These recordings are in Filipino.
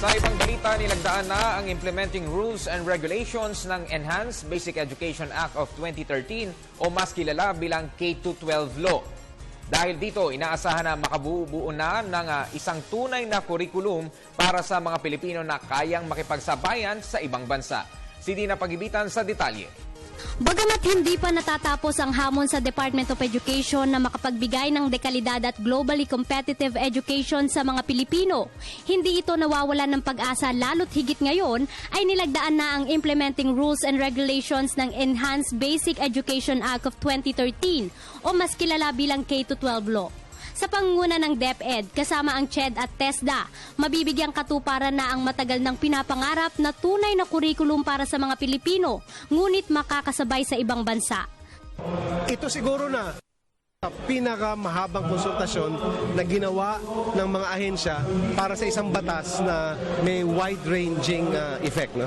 Sa ibang balita, nilagdaan na ang Implementing Rules and Regulations ng Enhanced Basic Education Act of 2013 o mas kilala bilang K-12 Law. Dahil dito, inaasahan na makabuo na ng isang tunay na kurikulum para sa mga Pilipino na kayang makipagsabayan sa ibang bansa. Si Dina Pagibitan sa detalye. Bagamat hindi pa natatapos ang hamon sa Department of Education na makapagbigay ng dekalidad at globally competitive education sa mga Pilipino, hindi ito nawawalan ng pag-asa lalo't higit ngayon ay nilagdaan na ang Implementing Rules and Regulations ng Enhanced Basic Education Act of 2013 o mas kilala bilang K-12 Law. Sa pangunguna ng DepEd, kasama ang CHED at TESDA, mabibigyang katuparan na ang matagal ng pinapangarap na tunay na kurikulum para sa mga Pilipino, ngunit makakasabay sa ibang bansa. Ito siguro na pinakamahabang konsultasyon na ginawa ng mga ahensya para sa isang batas na may wide-ranging effect. No?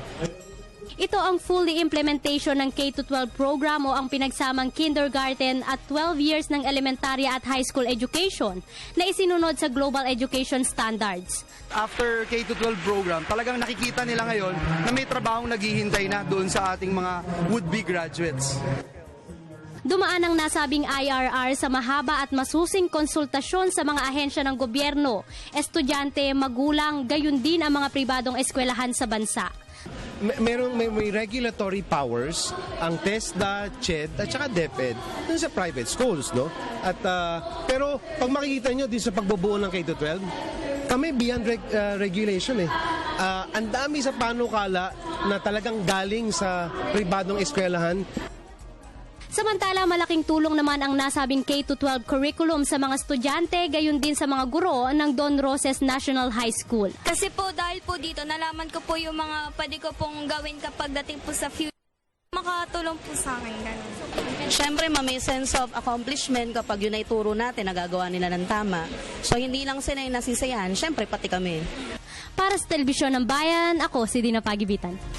Ito ang fully implementation ng K-12 program o ang pinagsamang kindergarten at 12 years ng elementarya at high school education na isinunod sa global education standards. After K-12 program, talagang nakikita nila ngayon na may trabahong naghihintay na doon sa ating mga would-be graduates. Dumaan ang nasabing IRR sa mahaba at masusing konsultasyon sa mga ahensya ng gobyerno, estudyante, magulang, gayon din ang mga pribadong eskwelahan sa bansa. May regulatory powers ang TESDA, CHED at saka DepEd dun sa private schools, no? At pero pag makikita nyo din sa pagbubuo ng K-12, kami beyond regulation eh. Ang dami sa panukala na talagang galing sa pribadong eskwelahan. Samantala, malaking tulong naman ang nasabing K-12 curriculum sa mga estudyante, gayon din sa mga guro ng Don Roses National High School. Kasi po dahil po dito, nalaman ko po yung mga pwede ko pong gawin kapag dating po sa future. Makatulong po sa akin. Ganun. Siyempre, may sense of accomplishment kapag yun ay turo natin, nagagawa nila ng tama. So, hindi lang sila yung nasisiyahan, siyempre pati kami. Para sa Telebisyon ng Bayan, ako si Dina Pagibitan.